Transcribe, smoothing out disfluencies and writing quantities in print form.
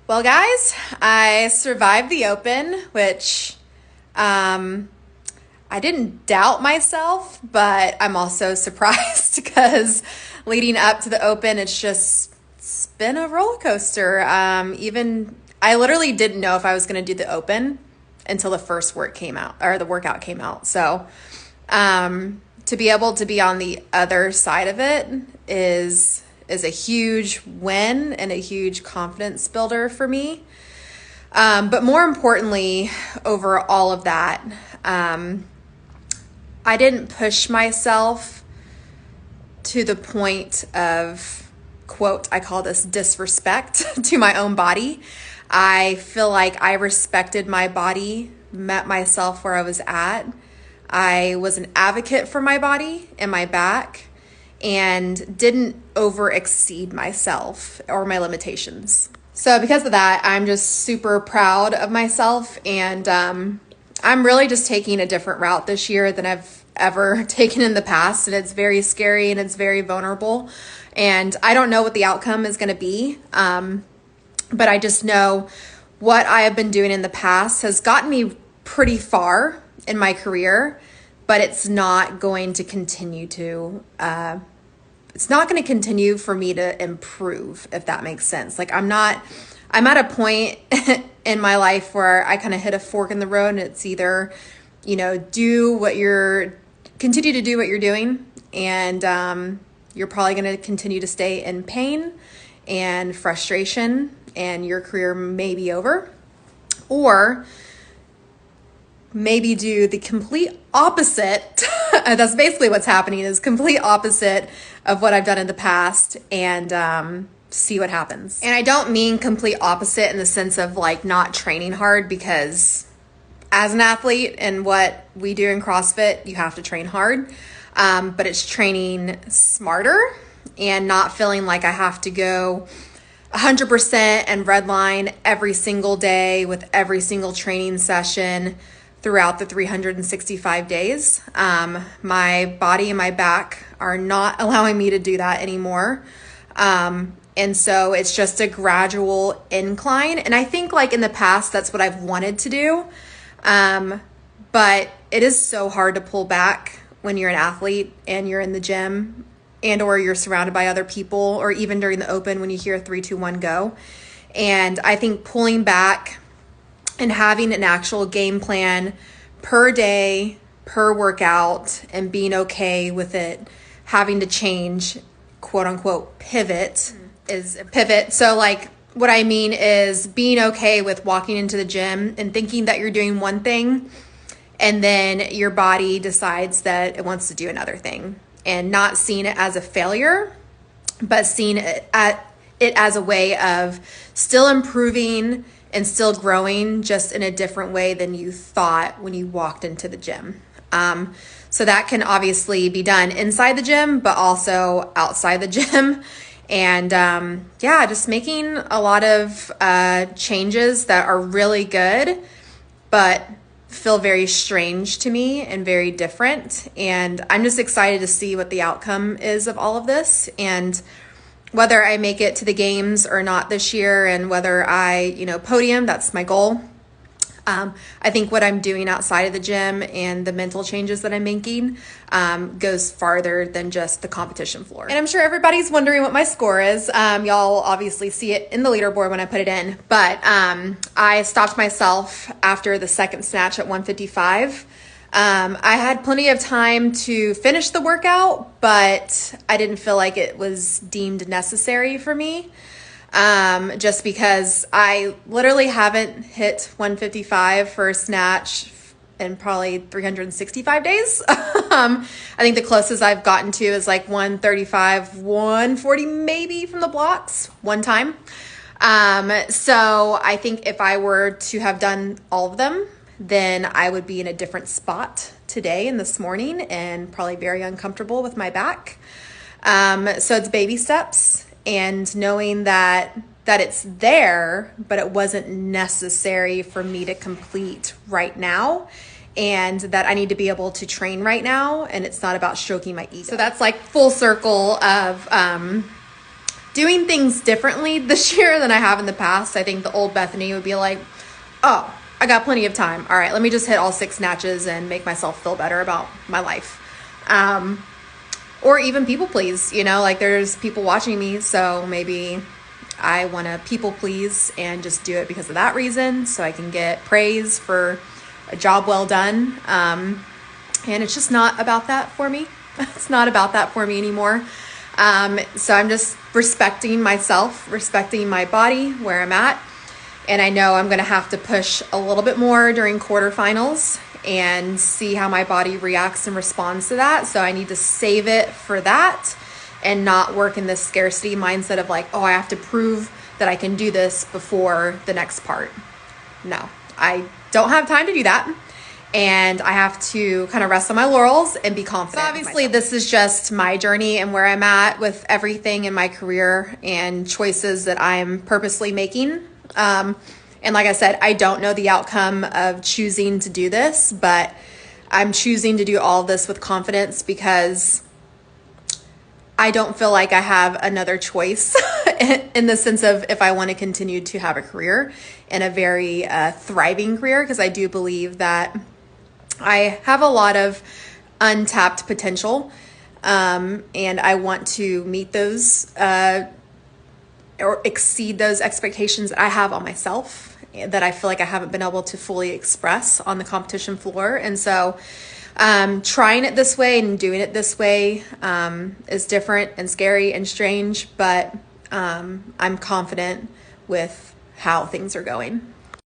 Well, guys, I survived the open, which I didn't doubt myself, but I'm also surprised because leading up to the open, it's been a roller coaster. Even I literally didn't know if I was going to do the open until the first workout came out. So to be able to be on the other side of it is a huge win and a huge confidence builder for me. But more importantly, over all of that, I didn't push myself to the point of, quote, I call this disrespect to my own body. I feel like I respected my body, met myself where I was at. I was an advocate for my body and my back, and didn't over exceed myself or my limitations. So because of that, I'm just super proud of myself, and I'm really just taking a different route this year than I've ever taken in the past, and it's very scary and it's very vulnerable, and I don't know what the outcome is going to be, but I just know what I have been doing in the past has gotten me pretty far in my career, but it's not going to continue for me to improve, if that makes sense. Like I'm at a point in my life where I kind of hit a fork in the road, and it's either, continue to do what you're doing, and you're probably going to continue to stay in pain and frustration, and your career may be over, or maybe do the complete opposite. That's basically what's happening, is complete opposite of what I've done in the past, and see what happens. And I don't mean complete opposite in the sense of like not training hard, because as an athlete and what we do in CrossFit, you have to train hard, but it's training smarter and not feeling like I have to go 100% and redline every single day with every single training session throughout the 365 days. My body and my back are not allowing me to do that anymore. And so it's just a gradual incline. And I think like in the past, that's what I've wanted to do. But it is so hard to pull back when you're an athlete and you're in the gym and or you're surrounded by other people, or even during the open when you hear 3, 2, 1, go. And I think pulling back and having an actual game plan per day, per workout, and being okay with it having to change, quote unquote, pivot is a pivot. So like what I mean is being okay with walking into the gym and thinking that you're doing one thing, and then your body decides that it wants to do another thing, and not seeing it as a failure, but seeing it as a way of still improving and still growing, just in a different way than you thought when you walked into the gym. So that can obviously be done inside the gym, but also outside the gym. And just making a lot of changes that are really good, but feel very strange to me and very different. And I'm just excited to see what the outcome is of all of this, and whether I make it to the games or not this year, and whether I, podium, that's my goal. I think what I'm doing outside of the gym and the mental changes that I'm making goes farther than just the competition floor. And I'm sure everybody's wondering what my score is. Y'all obviously see it in the leaderboard when I put it in, but I stopped myself after the second snatch at 155. I had plenty of time to finish the workout, but I didn't feel like it was deemed necessary for me. Just because I literally haven't hit 155 for a snatch in probably 365 days. I think the closest I've gotten to is like 135, 140 maybe from the blocks one time. So I think if I were to have done all of them, then I would be in a different spot today and this morning, and probably very uncomfortable with my back. So it's baby steps, and knowing that it's there, but it wasn't necessary for me to complete right now, and that I need to be able to train right now, and it's not about stroking my ego. So that's like full circle of doing things differently this year than I have in the past. I think the old Bethany would be like, oh, I got plenty of time. All right, let me just hit all 6 snatches and make myself feel better about my life. Or even people please, like there's people watching me, so maybe I want to people please and just do it because of that reason, so I can get praise for a job well done. And it's just not about that for me. It's not about that for me anymore. So I'm just respecting myself, respecting my body, where I'm at. And I know I'm going to have to push a little bit more during quarterfinals and see how my body reacts and responds to that. So I need to save it for that and not work in this scarcity mindset of like, oh, I have to prove that I can do this before the next part. No, I don't have time to do that. And I have to kind of rest on my laurels and be confident. So obviously this is just my journey and where I'm at with everything in my career and choices that I'm purposely making. And like I said, I don't know the outcome of choosing to do this, but I'm choosing to do all this with confidence because I don't feel like I have another choice in the sense of if I want to continue to have a career and a very thriving career, because I do believe that I have a lot of untapped potential, and I want to meet those or exceed those expectations that I have on myself that I feel like I haven't been able to fully express on the competition floor. And so trying it this way and doing it this way is different and scary and strange, but I'm confident with how things are going.